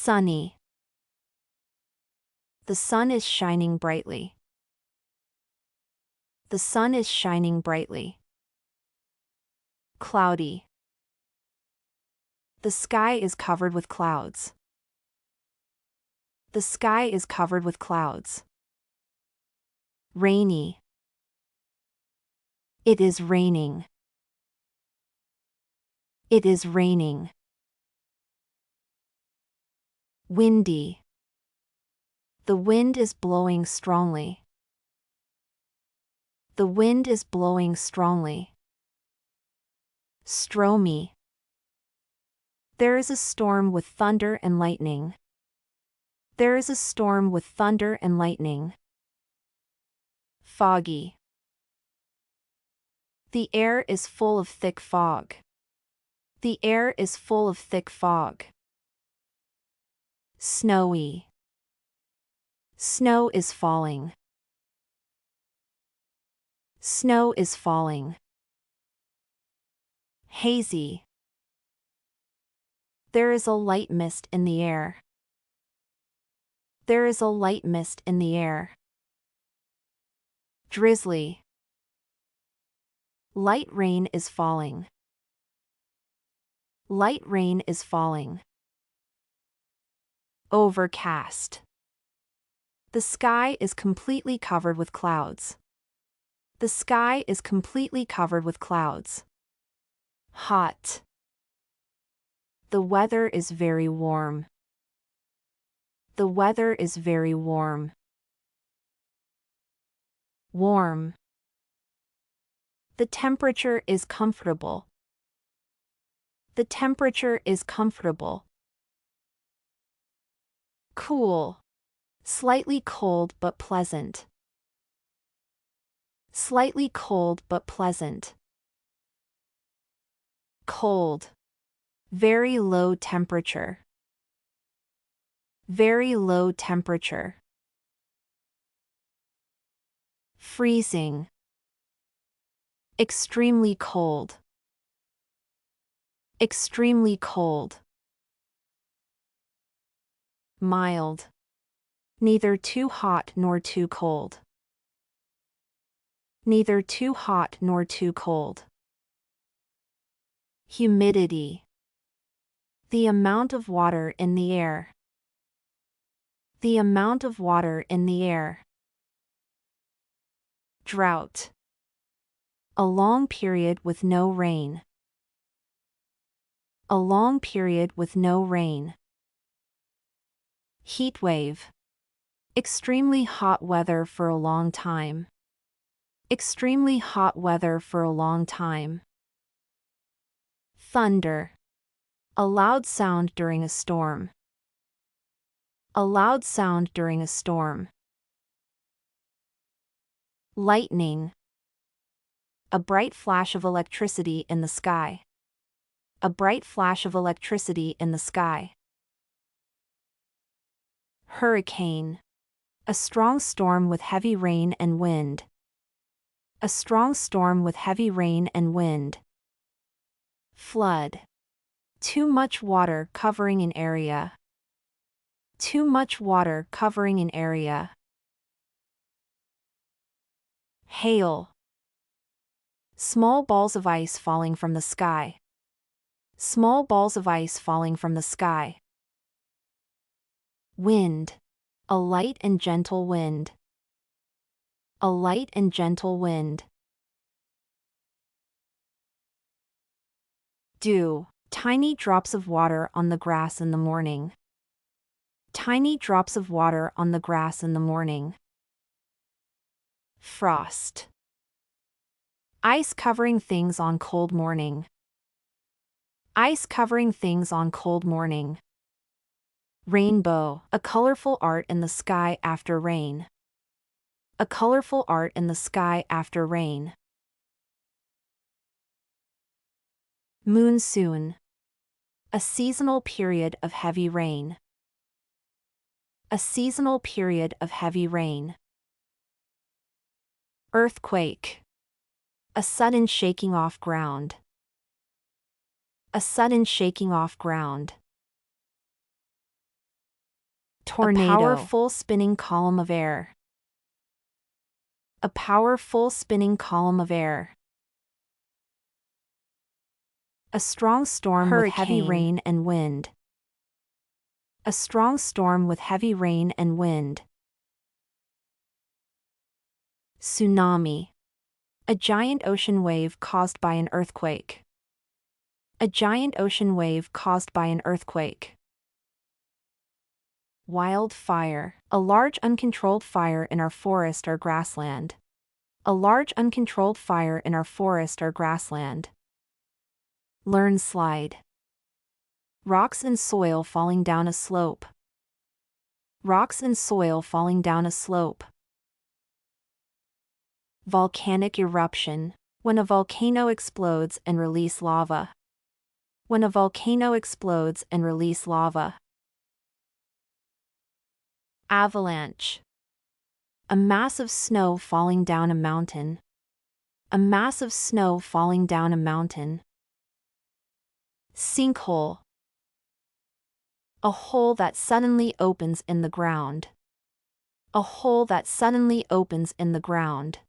Sunny. The sun is shining brightly. The sun is shining brightly. Cloudy. The sky is covered with clouds. The sky is covered with clouds. Rainy. It is raining. It is raining. Windy. The wind is blowing strongly. The wind is blowing strongly. Stormy. There is a storm with thunder and lightning. There is a storm with thunder and lightning. Foggy. The air is full of thick fog. The air is full of thick fog. Snowy. Snow is falling. Snow is falling. Hazy. There is a light mist in the air. There is a light mist in the air. Drizzly. Light rain is falling. Light rain is falling. Overcast. The sky is completely covered with clouds. The sky is completely covered with clouds. Hot. The weather is very warm. The weather is very warm. Warm. The temperature is comfortable. The temperature is comfortable. Cool. Slightly cold but pleasant. Slightly cold but pleasant. Cold. Very low temperature. Very low temperature. Freezing. Extremely cold. Extremely cold. Mild. Neither too hot nor too cold. Neither too hot nor too cold. Humidity. The amount of water in the air. The amount of water in the air. Drought. A long period with no rain. A long period with no rain. Heat wave. Extremely hot weather for a long time. Extremely hot weather for a long time. Thunder. A loud sound during a storm. A loud sound during a storm. Lightning. A bright flash of electricity in the sky. A bright flash of electricity in the sky. Hurricane. A strong storm with heavy rain and wind. A strong storm with heavy rain and wind. Flood. Too much water covering an area. Too much water covering an area. Hail. Small balls of ice falling from the sky. Small balls of ice falling from the sky. Wind. A light and gentle wind. A light and gentle wind. Dew. Tiny drops of water on the grass in the morning. Tiny drops of water on the grass in the morning. Frost. Ice covering things on cold morning. Ice covering things on cold morning. Rainbow. A colorful art in the sky after rain. A colorful art in the sky after rain. Monsoon. A seasonal period of heavy rain. A seasonal period of heavy rain. Earthquake. A sudden shaking off ground. A sudden shaking off ground. Tornado. A powerful spinning column of air. A powerful spinning column of air. A strong storm with heavy rain and wind. A strong storm with heavy rain and wind. Tsunami. A giant ocean wave caused by an earthquake. A giant ocean wave caused by an earthquake. Wildfire. A large uncontrolled fire in our forest or grassland. A large uncontrolled fire in our forest or grassland. Landslide. Rocks and soil falling down a slope. Rocks and soil falling down a slope. Volcanic eruption. When a volcano explodes and release lava. When a volcano explodes and release lava. Avalanche. A mass of snow falling down a mountain. A mass of snow falling down a mountain. Sinkhole. A hole that suddenly opens in the ground. A hole that suddenly opens in the ground.